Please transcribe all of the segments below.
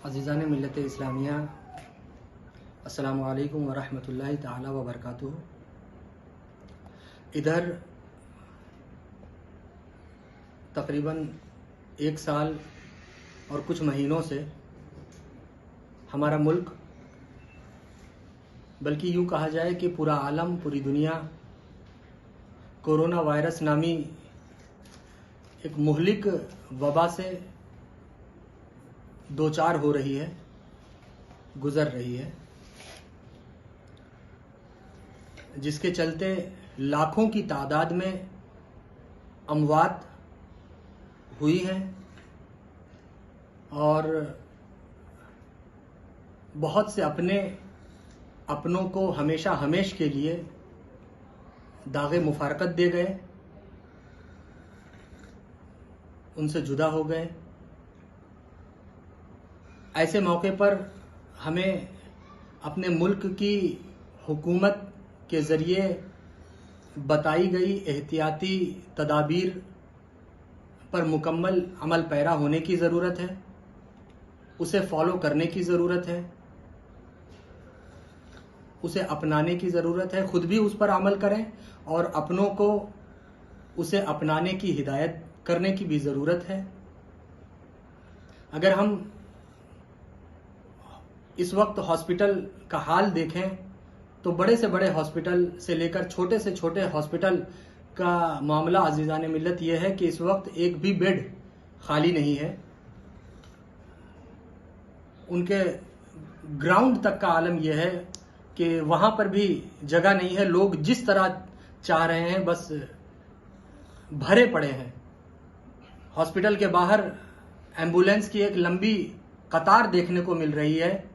अज़ीज़ान मिल्लत इस्लामिया, अस्सलामु अलैकुम व रहमतुल्लाहि ताला व बरकातुहू। इधर तकरीबन 1 साल और कुछ महीनों से हमारा मुल्क, बल्कि यूँ कहा जाए कि पूरा आलम, पूरी दुनिया कोरोना वायरस नामी एक मुहलिक वबा से दो चार हो रही है, गुजर रही है, जिसके चलते लाखों की तादाद में अमवात हुई हैं और बहुत से अपनों को हमेशा हमेश के लिए दागे मुफारकत दे गए, उनसे जुदा हो गए। ऐसे मौके पर हमें अपने मुल्क की हुकूमत के ज़रिए बताई गई एहतियाती तदाबीर पर मुकम्मल अमल पैरा होने की ज़रूरत है, उसे फॉलो करने की ज़रूरत है, उसे अपनाने की ज़रूरत है। खुद भी उस पर अमल करें और अपनों को उसे अपनाने की हिदायत करने की भी ज़रूरत है। अगर हम इस वक्त हॉस्पिटल का हाल देखें तो बड़े से बड़े हॉस्पिटल से लेकर छोटे से छोटे हॉस्पिटल का मामला अज़ीज़ान मिल्लत यह है कि इस वक्त एक भी बेड खाली नहीं है। उनके ग्राउंड तक का आलम यह है कि वहाँ पर भी जगह नहीं है। लोग जिस तरह चाह रहे हैं बस भरे पड़े हैं। हॉस्पिटल के बाहर एम्बुलेंस की एक लंबी कतार देखने को मिल रही है,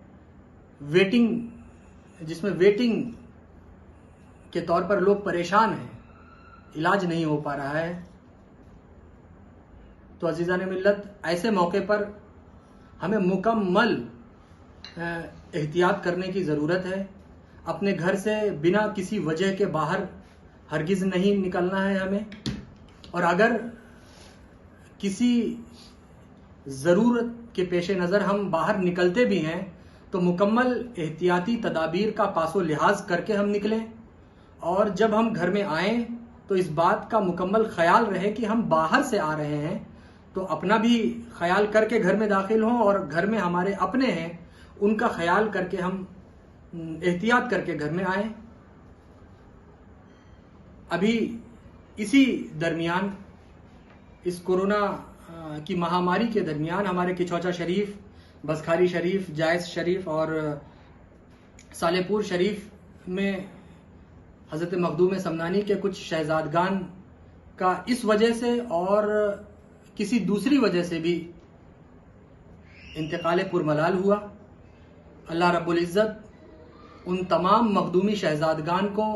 जिसमें वेटिंग के तौर पर लोग परेशान हैं, इलाज नहीं हो पा रहा है। तो अज़ीज़ान मिल्लत, ऐसे मौके पर हमें मुकम्मल एहतियात करने की ज़रूरत है। अपने घर से बिना किसी वजह के बाहर हरगिज़ नहीं निकलना है हमें, और अगर किसी ज़रूरत के पेश नज़र हम बाहर निकलते भी हैं तो मुकम्मल एहतियाती तदाबीर का पासो लिहाज करके हम निकलें। और जब हम घर में आएँ तो इस बात का मुकम्मल ख्याल रहे कि हम बाहर से आ रहे हैं तो अपना भी ख्याल करके घर में दाखिल हों, और घर में हमारे अपने हैं उनका ख्याल करके हम एहतियात करके घर में आएँ। अभी इसी दरमियान, इस कोरोना की महामारी के दरमियान, हमारे किचौचा शरीफ, बसखारी शरीफ, जायस शरीफ और सालेपुर शरीफ में हज़रत मखदूम समदानी के कुछ शहजादगान का इस वजह से और किसी दूसरी वजह से भी इंतकाल पुरमलाल हुआ। अल्लाह रब्बुल इज़्ज़त उन तमाम मखदूमी शहजादगान को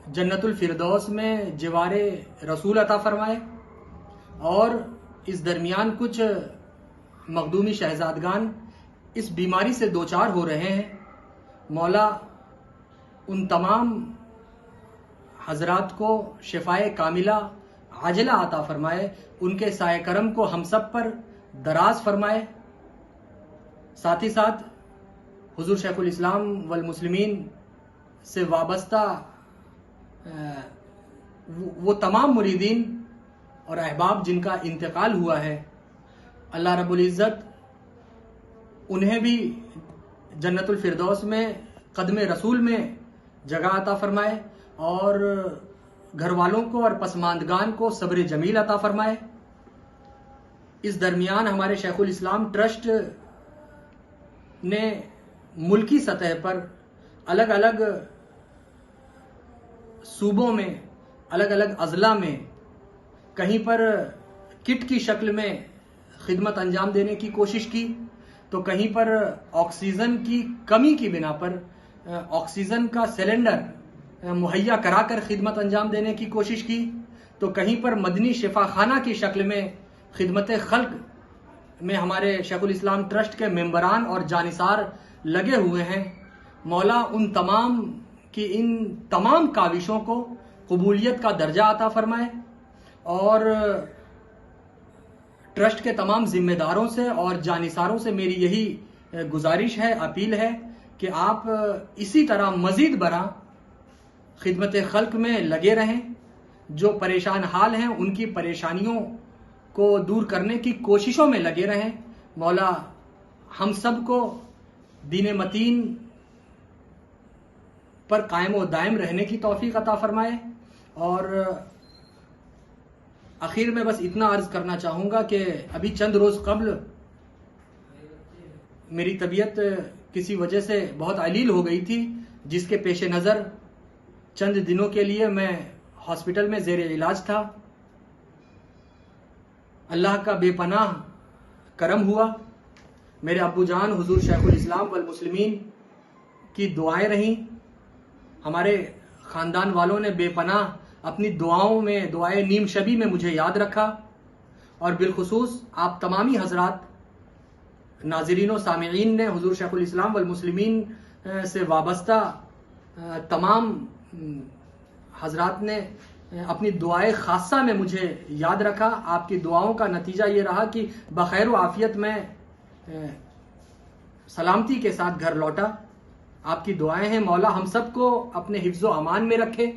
जन्नतुल फिरदौस में जिवारे रसूल अता फरमाए। और इस दरमियान कुछ मखदूमी शहजादगान इस बीमारी से दो चार हो रहे हैं। मौला उन तमाम हजरात को शिफाए कामिला आजिला अता फरमाए, उनके साए करम को हम सब पर दराज फरमाए। साथ ही साथ हुजूर शेखुल इस्लाम वल मुस्लिमीन से वाबस्ता वो तमाम मुरीदीन और अहबाब जिनका इंतकाल हुआ है, अल्लाह रब्बुल इज़्ज़त उन्हें भी जन्नतुल फिरदौस में कदम रसूल में जगह अता फरमाए, और घर वालों को और पसमानदगान को सब्र जमील अता फरमाए। इस दरमियान हमारे शेखुल इस्लाम ट्रस्ट ने मुल्की सतह पर अलग अलग सूबों में, अलग अलग अजला में कहीं पर किट की शक्ल में खिदमत अंजाम देने की कोशिश की, तो कहीं पर ऑक्सीजन की कमी की बिना पर ऑक्सीजन का सिलेंडर मुहैया कराकर खिदमत अंजाम देने की कोशिश की, तो कहीं पर मदनी शिफाखाना की शक्ल में खिदमत खल्क में हमारे शेखुल इस्लाम ट्रस्ट के मेंबरान और जानिसार लगे हुए हैं। मौला उन तमाम की इन तमाम काविशों को कबूलियत का दर्जा अता फरमाए और ट्रस्ट के तमाम जिम्मेदारों से और जानिसारों से मेरी यही गुजारिश है, अपील है कि आप इसी तरह मजीद बरा खिदमत खल्क में लगे रहें। जो परेशान हाल हैं उनकी परेशानियों को दूर करने की कोशिशों में लगे रहें। मौला हम सब को दीन मतीन पर कायम व दायम रहने की तौफीक अता फरमाए। और आखिर में बस इतना अर्ज करना चाहूँगा कि अभी चंद रोज़ कबल मेरी तबीयत किसी वजह से बहुत अलील हो गई थी, जिसके पेश नज़र चंद दिनों के लिए मैं हॉस्पिटल में ज़ेर इलाज था। अल्लाह का बेपनाह करम हुआ, मेरे अब्बू जान हुजूर शेखुल इस्लाम वल मुस्लिमीन की दुआएं रहीं। हमारे ख़ानदान वालों ने बेपनाह अपनी दुआओं में, दुआए नीम शबी में मुझे याद रखा। और बिलखुसूस आप तमामी हजरात नाज़रीन व सामिईन ने हुजूर शेखुल इस्लाम वल मुस्लिमीन से वाबस्ता तमाम हजरात ने अपनी दुआए खासा में मुझे याद रखा। आपकी दुआओं का नतीजा ये रहा कि बखैर व आफियत में सलामती के साथ घर लौटा। आपकी दुआएं हैं, मौला हम सब को अपने हिफ्ज़ व अमान में रखे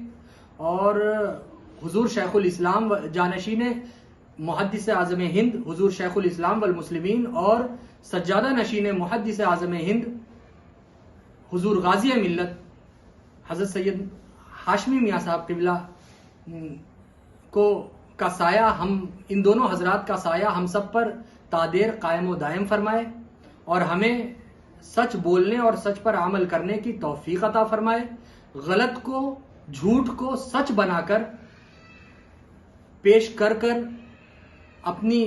और हुजूर शेखुल इस्लाम जानशीन मुहद्दिस आज़म हिंद हुजूर शेखुल इस्लाम वल मुस्लिमीन और सज्जादा नशीन मुहद्दिस आज़म हिंद हुजूर गाज़ी मिल्लत हज़रत सैयद हाशमी मियाँ साहब क़िबला को का साया, हम इन दोनों हजरात का साया हम सब पर तादेर कायम व दायम फरमाए और हमें सच बोलने और सच पर अमल करने की तौफीक अता फरमाए। गलत को, झूठ को सच बनाकर पेश कर कर अपनी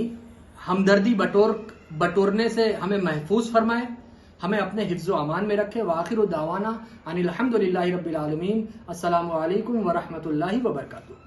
हमदर्दी बटोरने से हमें महफूज फरमाए, हमें अपने हिफ्ज़ व अमान में रखे। वाखिर दावाना अनिल हम्दुलिल्लाहि रब्बिल आलमीन। अस्सलामु अलैकुम व रहमतुल्लाहि व बरकातुहू।